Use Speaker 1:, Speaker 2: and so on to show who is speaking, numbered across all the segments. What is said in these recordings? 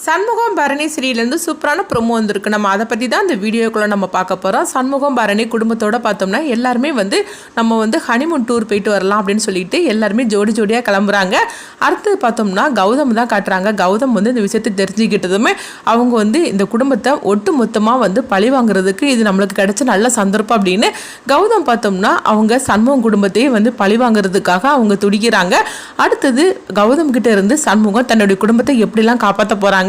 Speaker 1: சண்முகம் பரணி சீரியலேருந்து சூப்பரான ப்ரொமோ வந்திருக்கு. நம்ம அதை பற்றி தான் இந்த வீடியோக்குள்ளே நம்ம பார்க்க போகிறோம். சண்முகம் பரணி குடும்பத்தோடு பார்த்தோம்னா எல்லாருமே நம்ம ஹனிமூன் டூர் போயிட்டு வரலாம் அப்படின்னு சொல்லிட்டு எல்லாருமே ஜோடி ஜோடியாக கிளம்புறாங்க. அடுத்து பார்த்தோம்னா கௌதம் தான் காட்டுறாங்க. கௌதம் இந்த விஷயத்தை தெரிஞ்சுக்கிட்டதுமே அவங்க இந்த குடும்பத்தை ஒட்டு மொத்தமாக பழி வாங்குறதுக்கு இது நம்மளுக்கு கிடைச்ச நல்ல சந்தர்ப்பம் அப்படின்னு கௌதம் பார்த்தோம்னா அவங்க சண்முகம் குடும்பத்தையே பழி வாங்குறதுக்காக அவங்க துடிக்கிறாங்க. அடுத்தது கௌதம் கிட்ட இருந்து சண்முகம் தன்னுடைய குடும்பத்தை எப்படிலாம் காப்பாற்ற போகிறாங்க,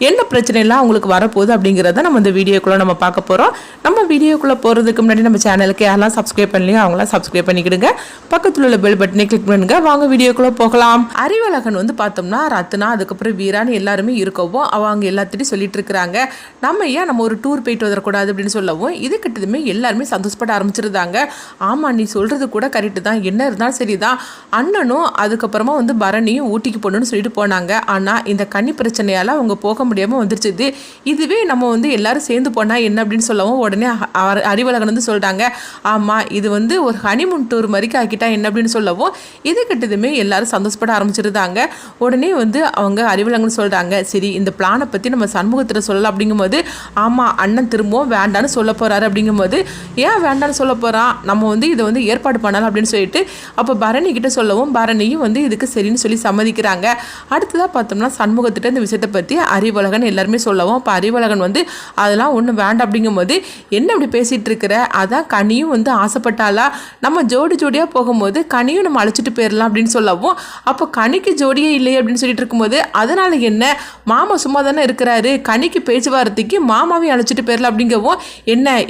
Speaker 1: என்ன பிரச்சனை எல்லாம் உங்களுக்கு வரப்போகுது அப்படிங்கிறத நம்ம இந்த வீடியோக்குள்ள நம்ம பார்க்க போறோம். நம்ம வீடியோக்குள்ள போறதுக்கு முன்னாடி நம்ம சேனலுக்கு யாரெல்லாம் சப்ஸ்கிரைப் பண்ணலையோ அவங்களாம் சப்ஸ்கிரைப் பண்ணிக்கிடுங்க. பக்கத்துல உள்ள பெல் பட்டனை கிளிக் பண்ணுங்க. வாங்க வீடியோக்குள்ள போகலாம். அறிவழகன் பார்த்தோம்னா ரத்னா அதுக்கப்புறம் வீரான்னு எல்லாருமே இருக்கவும் அவங்க எல்லாத்திட்டையும் சொல்லிட்டு இருக்கிறாங்க, நம்ம ஒரு டூர் போயிட்டு வரக்கூடாது அப்படின்னு சொல்லவும் இது கிட்டதுமே எல்லாருமே சந்தோஷப்பட ஆரம்பிச்சிருந்தாங்க. ஆமா, நீ சொல்றது கூட கரெக்டு தான், என்ன இருந்தாலும் சரிதான். அண்ணனும் அதுக்கப்புறமா பரணியும் ஊட்டிக்கு போகணும்னு சொல்லிட்டு போனாங்க. ஆனா இந்த கன்னி பிரச்சனையால அவங்க போக முடியாமல் வந்துருச்சுது. இதுவே நம்ம எல்லாரும் சேர்ந்து போனால் என்ன அப்படின்னு சொல்லவும் உடனே அறிவழகன் சொல்லிட்டாங்க, ஆமாம் இது ஒரு ஹனிமூன் டூர் மாதிரி ஆக்கிட்டா என்ன அப்படின்னு சொல்லவும் இது கிட்டதுமே எல்லாரும் சந்தோஷப்பட ஆரம்பிச்சிருந்தாங்க. உடனே அவங்க அறிவழகன் சொல்கிறாங்க, சரி இந்த பிளானை பற்றி நம்ம சண்முகத்தில் சொல்லலாம் அப்படிங்கும்போது, ஆமாம் அண்ணன் திரும்பவும் வேண்டான்னு சொல்ல போகிறாரு அப்படிங்கும்போது, ஏன் வேண்டான்னு சொல்ல போகிறான், நம்ம இதை ஏற்பாடு பண்ணலாம் அப்படின்னு சொல்லிட்டு அப்போ பரணி கிட்ட சொல்லவும் பரணியும் இதுக்கு சரின்னு சொல்லி சம்மதிக்கிறாங்க. அடுத்ததாக பார்த்தோம்னா சண்முகத்திட்ட இந்த விஷயத்தை பற்றி அறிவழகன் எல்லாருமே சொல்லவும் அப்போ அறிவழகன் அதெல்லாம் ஒன்றும் வேண்டாம் அப்படிங்கும்போது, என்ன இப்படி பேசிகிட்டு இருக்கிற, அதான் கனியும் ஆசைப்பட்டாலா, நம்ம ஜோடி ஜோடியாக போகும்போது கனியும் நம்ம அழைச்சிட்டு போயிடலாம் அப்படின்னு சொல்லவும் அப்போ கனிக்கு ஜோடியே இல்லையே அப்படின்னு சொல்லிட்டு இருக்கும்போது, அதனால் என்ன மாமா சும்மா தானே இருக்கிறாரு, கனிக்கு பேச்சுவார்த்தைக்கு மாமாவையும் அழைச்சிட்டு போயிடலாம் அப்படிங்கவும்,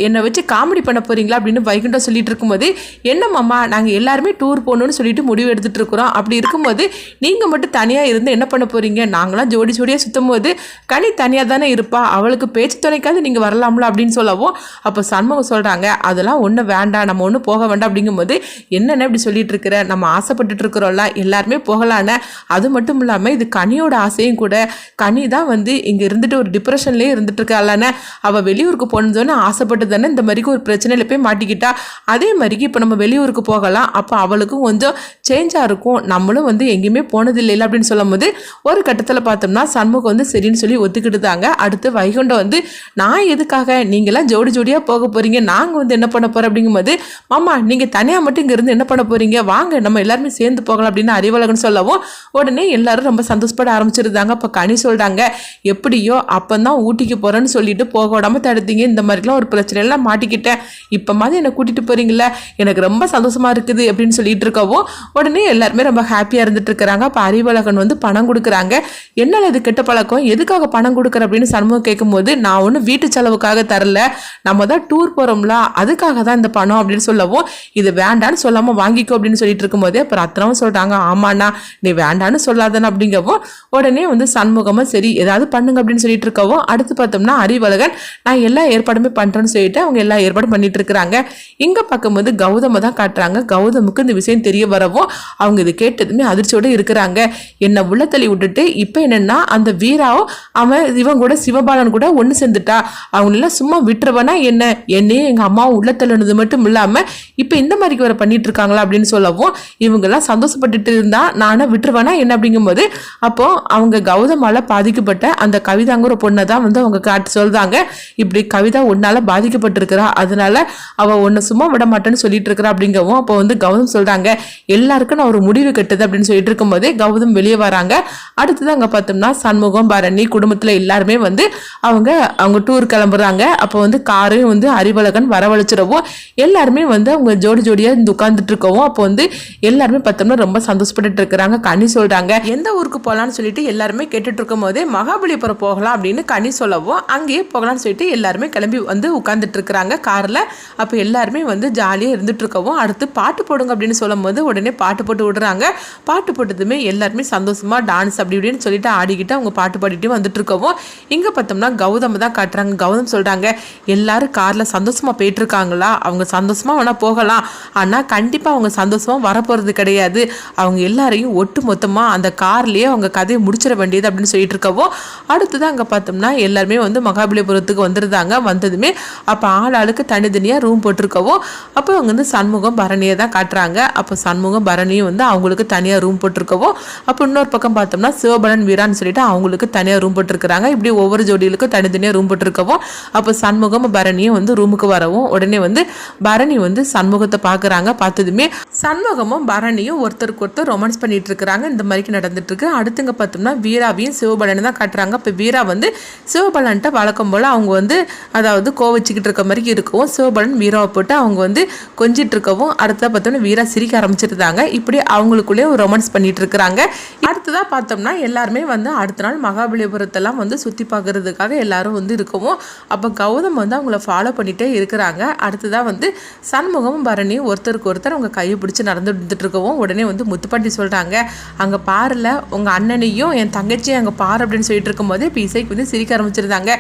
Speaker 1: என்னை வச்சு காமெடி பண்ண போகிறீங்களா அப்படின்னு வைகுண்டம் சொல்லிட்டு இருக்கும்போது, என்ன மாமா நாங்கள் எல்லாருமே டூர் போகணுன்னு சொல்லிட்டு முடிவு எடுத்துகிட்டு இருக்கிறோம், அப்படி இருக்கும்போது நீங்கள் மட்டும் தனியாக இருந்து என்ன பண்ண போகிறீங்க, நாங்களாம் ஜோடி ஜோடியாக சுற்றும் போது கனி தனியாக தானே இருப்பா, அவளுக்கு பேச்சு துணைக்காவது நீங்கள் வரலாம்ல அப்படின்னு சொல்லவும் அப்போ சண்முகம் சொல்கிறாங்க, அதெல்லாம் ஒன்றும் வேண்டாம், நம்ம ஒன்றும் போக வேண்டாம் அப்படிங்கும்போது, என்னென்ன இப்படி சொல்லிட்டு இருக்கிற, நம்ம ஆசைப்பட்டுட்டு இருக்கிறோம்ல எல்லாருமே போகலான்னு, அது மட்டும் இல்லாமல் இது கனியோட ஆசையும் கூட, கனி தான் இங்கே இருந்துட்டு ஒரு டிப்ரெஷன்லேயே இருந்துட்டு இருக்காளானே, அவள் வெளியூருக்கு போனதோன்னு ஆசைப்பட்டு தானே இந்த மாதிரிக்கு ஒரு பிரச்சனையில் போய் மாட்டிக்கிட்டா, அதே மாதிரிக்கு இப்போ நம்ம வெளியூருக்கு போகலாம், அப்போ அவளுக்கும் கொஞ்சம் சேஞ்சாக இருக்கும், நம்மளும் எங்கேயுமே போனதில்லை அப்படின்னு சொல்லும் போது ஒரு கட்டத்தில் பார்த்தோம்னா சண்முகம் சரின்னு சொல்லி ஒத்துக்கிட்டுதாங்க. அடுத்து வைகுண்டம் நான் எதுக்காக, நீங்களாம் ஜோடி ஜோடியாக போக போகிறீங்க, நாங்கள் என்ன பண்ண போகிறோம் அப்படிங்கும்போது, மாமா நீங்கள் தனியாக மட்டும் இங்கேருந்து என்ன பண்ண போகிறீங்க, வாங்க நம்ம எல்லாருமே சேர்ந்து போகலாம் அப்படின்னு அறிவழகன் சொல்லவும் உடனே எல்லாரும் ரொம்ப சந்தோஷப்பட ஆரம்பிச்சிருந்தாங்க. அப்போ கனி சொல்கிறாங்க, எப்படியோ அப்போ தான் ஊட்டிக்கு போகிறேன்னு சொல்லிட்டு போக விடாமல் தடுத்தீங்க, இந்த மாதிரிலாம் ஒரு பிரச்சனையெல்லாம் மாட்டிக்கிட்டேன், இப்போ மாதிரி என்னை கூட்டிகிட்டு போகிறீங்களே எனக்கு ரொம்ப சந்தோஷமாக இருக்குது அப்படின்னு சொல்லிட்டு இருக்கவும் உடனே எல்லாருமே ரொம்ப ஹாப்பியாக இருந்துட்டு இருக்கிறாங்க. அப்போ அறிவழகன் பணம் கொடுக்குறாங்க. என்னால் இது கெட்ட பழக்கம், எதுக்காக பணம் கொடுக்குற அப்படின்னு சண்முகம் கேட்கும்போது, நான் ஒன்றும் வீட்டு செலவுக்காக தரல, நம்ம தான் டூர் போகிறோம்ல அதுக்காக தான் இந்த பணம் அப்படின்னு சொல்லவும், இது வேண்டான்னு சொல்லாமல் வாங்கிக்கோ அப்படின்னு சொல்லிட்டு இருக்கும்போதே அப்புறம் அத்தனவும் சொல்லிட்டாங்க, ஆமாண்ணா நீ வேண்டான்னு சொல்லாதானே அப்படிங்கவும் உடனே சண்முகமாக சரி ஏதாவது பண்ணுங்க அப்படின்னு சொல்லிட்டு இருக்கவும் அடுத்து பார்த்தோம்னா அறிவழகன் நான் எல்லா ஏற்பாடுமே பண்ணுறேன்னு சொல்லிட்டு அவங்க எல்லா ஏற்பாடும் பண்ணிட்டு இருக்கிறாங்க. இங்கே பார்க்கும்போது கௌதமை தான் காட்டுறாங்க. கௌதமுக்கு இந்த விஷயம் தெரிய வரவும் அவங்க இது கேட்டதுமே அதிர்ச்சியோடு இருக்கிறாங்க. என்னை உள்ள தள்ளி விட்டுட்டு இப்போ என்னன்னா அந்த வீராவும் அவன் இவன் கூட சிவபாலன் கூட ஒன்று சேர்ந்துட்டா, அவங்களெல்லாம் சும்மா விட்டுருவனா என்னையே எங்கள் அம்மாவும் உள்ள தள்ளினது மட்டும் இல்லாமல் இப்போ இந்த மாதிரி வர பண்ணிட்டு இருக்காங்களா அப்படின்னு சொல்லவும் இவங்கெல்லாம் சந்தோஷப்பட்டுட்டு இருந்தா நானே விட்டுருவேனா என்ன அப்படிங்கும்போது அப்போ அவங்க கௌதமால பாதிக்கப்பட்ட அந்த கவிதாங்கிற பொண்ணை தான் அவங்க காட்டு சொல்றாங்க, இப்படி கவிதா ஒன்னால பாதிக்கப்பட்டிருக்கிறா, அதனால அவ ஒன்னு சும்மா விட மாட்டேன்னு சொல்லிட்டு இருக்கிறா அப்படிங்கவும் அப்போ கௌதம் சொல்றாங்க, எல்லாருக்கும் நான் ஒரு முடிவு கட்டுது அப்படின்னு சொல்லிட்டு இருக்கும்போதே கௌதம் வெளியே வராங்க. அடுத்தது அங்கே பார்த்தோம்னா சண்முகம் பரணி குடும்பத்தில் எல்லாருமே அவங்க டூர் கிளம்புறாங்க. அப்போ காரையும் அறிவழகன் வரவழைச்சிடவும் எல்லாருமே அவங்க ஜோடி ஜோடியாக உட்கார்ந்துட்டு இருக்கவும் அப்போ எல்லாருமே பார்த்தோம்னா ரொம்ப சந்தோஷப்பட்டு இருக்கிறாங்க. கனி சொல்றாங்க, எந்த ஊருக்கு போகலான்னு சொல்லிட்டு எல்லாருமே கேட்டுட்டு இருக்கும் போதே மகாபலிபுரம் போகலாம் அப்படின்னு கனி சொல்லவும் அங்கேயே போகலான்னு சொல்லிட்டு எல்லாருமே கிளம்பி உட்கார்ந்துட்டு இருக்கிறாங்க காரில். அப்போ எல்லாருமே ஜாலியாக இருந்துட்டு இருக்கவும் அடுத்து பாட்டு போடுங்க அப்படின்னு சொல்லும் போது உடனே பாட்டு போட்டு விடுறாங்க. பாட்டு போட்டதுமே எல்லாருமே சந்தோஷமா டான்ஸ் அப்படி இப்படின்னு சொல்லிட்டு ஆடிக்கிட்டு அவங்க பாட்டு பாடிட்டு வந்துட்டு இருக்கவும் இங்கே பார்த்தோம்னா கௌதம் தான் காட்டுறாங்க. கௌதம் சொல்கிறாங்க, எல்லாரும் காரில் சந்தோஷமாக போயிட்டு இருக்காங்களா, அவங்க சந்தோஷமாக வேணால் போகலாம், ஆனால் கண்டிப்பாக அவங்க சந்தோஷமாக வரப்போகிறது கிடையாது, அவங்க எல்லாரையும் ஒட்டு மொத்தமாக அந்த கார்லேயே அவங்க கதையை முடிச்சிட வேண்டியது அப்படின்னு சொல்லிட்டு இருக்கவோ அடுத்ததான் அங்கே பார்த்தோம்னா எல்லாருமே மகாபலிபுரத்துக்கு வந்துருந்தாங்க. வந்ததுமே அப்போ ஆளுக்கு தனித்தனியாக ரூம் போட்டிருக்கவோ அப்போ அவங்க சண்முகம் பரணியை தான் காட்டுறாங்க. அப்போ சண்முகம் பரணியும் அவங்களுக்கு தனியாக ரூம் போட்டிருக்கவோ அப்போ இன்னொரு பக்கம் பார்த்தோம்னா சிவபலன் வீரான்னு சொல்லிட்டு அவங்களுக்கு ஜோடிகளுக்கு தனியாக ரூம் போட்டிருக்கிறாங்க. இப்படி ஒவ்வொரு ஜோடிகளுக்கும் தனித்தனியாக ரூம் போட்டிருக்கவும் அப்போ சண்முகம் பரணியும் வந்து ரூமுக்கு வரவும் உடனே வந்து பரணி வந்து சண்முகத்தை பார்க்குறாங்க. பார்த்ததுமே சண்முகமும் பரணியும் ஒருத்தருக்கு ஒருத்தர் ரொமான்ஸ் பண்ணிட்டு இருக்கிறாங்க. இந்த மாதிரி நடந்துட்டு இருக்கு. அடுத்துங்க பார்த்தோம்னா வீராவையும் சிவபலனை தான் காட்டுறாங்க. இப்போ வீரா வந்து சிவபலன்ட்ட வழக்கம் போல் அவங்க வந்து அதாவது கோவச்சிக்கிட்டு இருக்க மாதிரி இருக்கவும் சிவபலன் வீராவை போட்டு அவங்க வந்து கொஞ்சிட்டு இருக்கவும் அடுத்ததாக பார்த்தோம்னா வீரா சிரிக்க ஆரம்பிச்சிருந்தாங்க. இப்படி அவங்களுக்குள்ளே ரொமான்ஸ் பண்ணிட்டு இருக்கிறாங்க. அடுத்ததாக பார்த்தோம்னா எல்லாருமே வந்து அடுத்த நாள் மகாபலிபுரத்தெல்லாம் வந்து சுற்றி பார்க்கறதுக்காக எல்லாரும் வந்து இருக்கவும் அப்போ கௌதம் வந்து அவங்கள ஃபாலோ பண்ணிகிட்டே இருக்கிறாங்க. அடுத்ததாக வந்து சண்முகமும் பரணியும் ஒருத்தருக்கு ஒருத்தர் அவங்க கையை பிடிச்சி நடந்துட்டு இருக்கவும் உடனே வந்து முத்துப்பாண்டி சொல்கிறாங்க, அங்கே பாருல உங்கள் அண்ணனையும் என் தங்கச்சியும் அங்கே பாரு அப்படின்னு சொல்லிட்டு இருக்கும்போது இப்போ இசைக்கு வந்து சிரிக்க ஆரம்பிச்சிருந்தாங்க.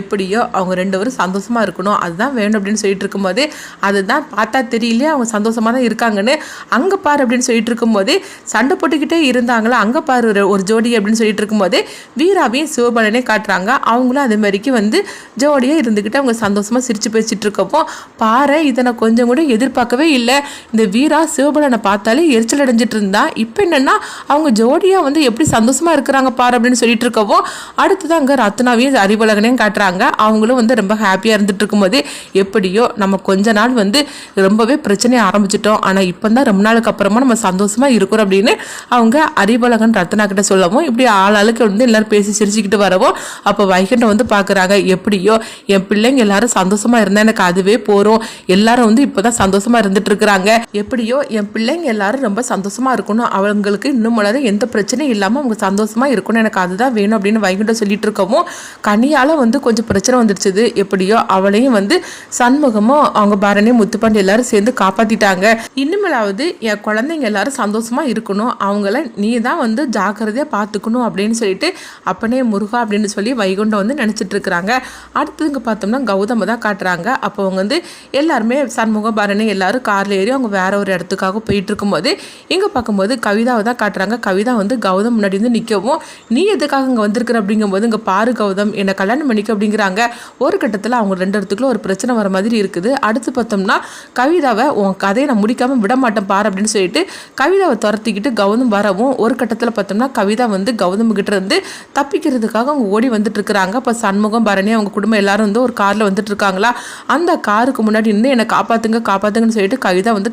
Speaker 1: எப்படியோ அவங்க ரெண்டு பேரும் சந்தோஷமாக இருக்கணும், அதுதான் வேணும் அப்படின்னு சொல்லிட்டு இருக்கும்போது அதுதான் பார்த்தா தெரியலையே அவங்க சந்தோஷமாக தான் இருக்காங்கன்னு அங்கே பாரு அப்படின்னு சொல்லிட்டு இருக்கும்போது சண்டை போட்டுக்கிட்டே இருந்தாங்களா அங்கே பாரு ஒரு ஜோடி அப்படின்னு சொல்லிட்டு இருக்கும்போது வீராவையும் சிவபலனே காட்டுறாங்க. அவங்களும் அதே மாதிரிக்கு வந்து ஜோடியாக இருந்துக்கிட்டு அவங்க சந்தோஷமாக சிரித்து பேசிட்டு இருக்கப்போ பாரு இதை நான் கொஞ்சம் கூட எதிர்பார்க்கவே இல்லை. இந்த வீரா சிவபலனை பார்த்தாலே எரிச்சல் அடைஞ்சிட்டு இருந்தா இப்போ என்னன்னா அவங்க ஜோடியாக வந்து எப்படி சந்தோஷமாக இருக்கிறாங்க பாரு அப்படின்னு சொல்லிட்டு இருக்கவோ அடுத்ததான் அங்கே ரத்னாவையும் அறிவழகனையும் காட்டுறாங்க. அவங்களும் வந்து ரொம்ப ஹாப்பியாக இருந்துட்டு இருக்கும்போது எப்படியோ நம்ம கொஞ்ச நாள் வந்து ரொம்பவே பிரச்சனையை ஆரம்பிச்சிட்டோம், ஆனால் இப்போ தான் ரொம்ப நாளுக்கு அப்புறமா நம்ம சந்தோஷமாக இருக்கிறோம் அப்படின்னு அவங்க அறிவழகன் ரத்னா கிட்ட சொல்லவும் இப்படி ஆளுக்கு வந்து எல்லாரும் பேசி சிரிச்சுக்கிட்டு வரவும் அப்போ வைகுண்டம் வந்து பார்க்குறாங்க. எப்படியோ என் பிள்ளைங்க எல்லாரும் சந்தோஷமாக இருந்தால் எனக்கு அதுவே போகிறோம், எல்லாரும் வந்து இப்போ தான் சந்தோஷமாக இருந்துட்டு இருக்கிறாங்க, எப்படியோ என் பிள்ளைங்க எல்லாரும் ரொம்ப சந்தோஷமாக இருக்கணும், அவங்களுக்கு இன்னும் முன்னாடி எந்த பிரச்சனையும் இல்லாமல் அவங்க சந்தோஷமாக இருக்கணும், எனக்கு அதுதான் வேணும் அப்படின்னு வைகுண்டம் சொல்லிட்டு இருக்கவும் கனியால் வந்து கொஞ்சம் பிரச்சனை வந்துடுச்சுது. எப்படியோ அவளையும் வந்து சண்முகமும் அவங்க பரணியும் முத்துப்பாண்டி எல்லாரும் சேர்ந்து காப்பாற்றிட்டாங்க. இனிமேலாவது என் குழந்தைங்க எல்லாரும் சந்தோஷமாக இருக்கணும், அவங்கள நீ தான் வந்து ஜாக்கிரதையாக பார்த்துக்கணும் அப்படின்னு சொல்லிட்டு அப்பனே முருகா அப்படின்னு சொல்லி வைகுண்டம் வந்து நினச்சிட்டு இருக்கிறாங்க. அடுத்ததுங்க பார்த்தோம்னா கௌதம தான் காட்டுறாங்க. அப்போ அவங்க வந்து எல்லாருமே சண்முகம் பரணி எல்லாரும் காரில் ஏறி அவங்க வேற ஒரு இடத்துக்காக போயிட்டு இருக்கும்போது இங்கே பார்க்கும்போது கவிதாவை தான் காட்டுறாங்க. கவிதா வந்து கௌதம் முன்னாடி வந்து நிற்கவும் நீ எதுக்காக இங்கே வந்திருக்கிற அப்படிங்கும்போது இங்கே பாரு கௌதம் என்னை கல்யாணம் பண்ணிக்க அப்படிங்கிறாங்க. ஒரு கட்டத்தில் அவங்க ரெண்டு இடத்துக்குள்ள ஒரு பிரச்சனை வர மாதிரி இருக்குது. அடுத்து பார்த்தோம்னா கவிதாவை உன் கதையை நான் முடிக்காமல் விட மாட்டேன் பாரு அப்படின்னு சொல்லிட்டு கவிதாவை துரத்திக்கிட்டு கௌதம் வரவும் ஒரு கட்டத்தில் பார்த்தோம்னா கவிதா வந்து கௌதம் கிட்ட இருந்து தப்பிக்கிறதுக்காக அவங்க ஓடி வந்துட்டு இருக்கிறாங்க. இப்போ சண்முகம் பரணி அவங்க குடும்பம் எல்லாரும் வந்து ஒரு காரில் வந்துட்டு இருக்காங்களா, அந்த காருக்கு முன்னாடி இருந்து என்னை காப்பாத்துங்கன்னு சொல்லிட்டு கவிதா வந்து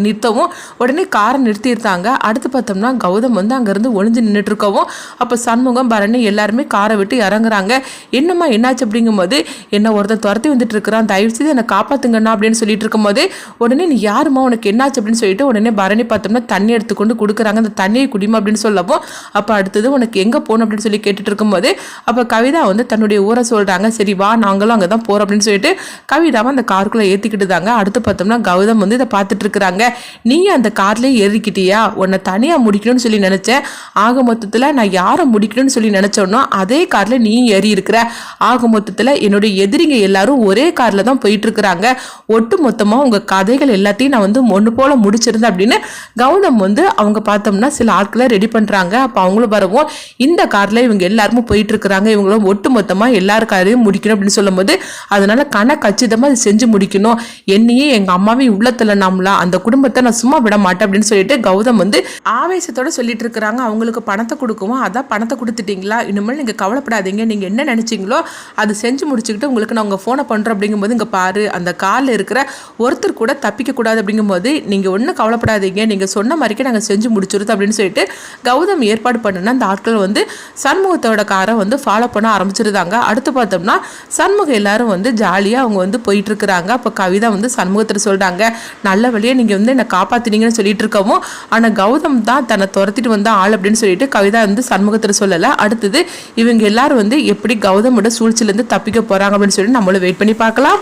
Speaker 1: நிறுத்தவும் உடனே காரை நிறுத்தியிருந்தாங்க. அடுத்து பார்த்தோம்னா கௌதம் வந்து அங்கேருந்து ஒளிஞ்சு நின்றுட்டு இருக்கவும் அப்போ சண்முகம் பரணி எல்லாருமே காரை விட்டு இறங்குறாங்க. என்னம்மா என்னாச்சு அப்படிங்கும்போது என்ன ஒருத்தன் துரத்தி வந்துட்டு இருக்கிறான், தயவு செய்து என்னை காப்பாத்துங்கண்ணா அப்படின்னு சொல்லிட்டு இருக்கும்போது உடனே நீ யாருமா உனக்கு என்னாச்சு அப்படின்னு சொல்லிட்டு உடனே பரணி பார்த்தோம்னா தண்ணி எடுத்துக்கொண்டு கொடுக்குறாங்க. அந்த தண்ணியை குடிமா அப்படின்னு சொல்லவும் அப்போ அடுத்தது உனக்கு எங்கே போகணும் அப்படின்னு சொல்லி கேட்டுட்டு இருக்கும்போது அப்போ கவிதா வந்து தன்னுடைய ஊரை சொல்கிறாங்க. சரி வா நாங்களும் அங்கே தான் போகிறோம் அப்படின்னு சொல்லிட்டு கவிதாவை அந்த காருக்குள்ளே ஏற்றிக்கிட்டு தாங்க. அடுத்து பார்த்தோம்னா கௌதம் வந்து இதை பார்த்துட்டு இருக்கிறாங்க. நீங்கள் அந்த கார்லேயே ஏறிக்கிட்டியா, உன்னை தனியாக முடிக்கணும்னு சொல்லி நினச்சேன், ஆக மொத்தத்தில் நான் யாரை முடிக்கணும்னு சொல்லி நினச்சோன்னா அதே காரில் நீ ஏறி இருக்கிற, ஆக மொத்தத்தில் என்னுடைய எதிரிங்க எல்லாரும் ஒரே காரில் தான் போயிட்டு இருக்கிறாங்க, ஒட்டு மொத்தமாக உங்கள் கதைகள் எல்லாத்தையும் நான் வந்து ஒன்று போல முடிச்சிருந்தேன் அப்படின்னு கௌதம் வந்து அவங்க பார்த்தோம்னா சில ஆட்களை ரெடி பண்ணுறாங்க. அப்போ அவங்களும் வரவும் இந்த காரில் இவங்க எல்லாருமே போயிட்டு இருக்கிறாங்க, இவங்களும் ஒட்டு மொத்தமாக எல்லார் காரையும் முடிக்கணும் அப்படின்னு சொல்லும் போது அதனால கச்சிதமாக அது செஞ்சு முடிக்கணும், என்னையே எங்கள் அம்மாவையும் உள்ளத்தில் நாமலாம் அந்த குடும்பத்தை நான் சும்மா விட மாட்டேன் அப்படின்னு சொல்லிட்டு கௌதம் வந்து ஆவேசத்தோட சொல்லிட்டு இருக்கிறாங்க. அவங்களுக்கு பணத்தை கொடுக்கவும் அதான் பணத்தை கொடுத்துட்டீங்களா, இனிமேல் நீங்கள் கவலைப்படாதீங்க, நீங்கள் என்ன நினைச்சீங்களோ அது செஞ்சு முடிச்சுக்கிட்டு உங்களுக்கு நான் உங்கள் ஃபோனை பண்ணுறேன் அப்படிங்கும்போது இங்கே பாரு அந்த காரில் இருக்கிற ஒருத்தர் கூட தப்பிக்க கூடாது அப்படிங்கும்போது நீங்கள் ஒன்றும் கவலைப்படாதீங்க, நீங்கள் சொன்ன மாதிரிக்கே நாங்கள் செஞ்சு முடிச்சிருது அப்படின்னு சொல்லிட்டு கௌதம் ஏற்பாடு பண்ணுன்னா அந்த ஆட்கள் வந்து சண்முகத்தோட காரை வந்து ஃபாலோ பண்ண ஆரம்பிச்சிருந்தாங்க. அடுத்து பார்த்தோம்னா சண்முகம் எல்லாரும் வந்து ஜாலியாக அவங்க வந்து போயிட்டு இருக்கிறாங்க. அப்போ கவிதா வந்து சண்முகத்தில் சொல்கிறாங்க, நல்ல வழியாக நீங்கள் வந்து என்னை காப்பாற்றினீங்கன்னு சொல்லிட்டு இருக்கவும் ஆனால் கௌதம் தான் தன்னை துரத்திட்டு வந்த ஆள் அப்படின்னு சொல்லிட்டு கவிதா வந்து சண்முகத்தில் சொல்லலை. அடுத்தது இவங்க எல்லாரும் வந்து எப்படி கௌதமோட சூழ்ச்சியிலேருந்து தப்பிக்க போகிறாங்க அப்படின்னு சொல்லி நம்மளும் வெயிட் பண்ணி பார்க்கலாம்.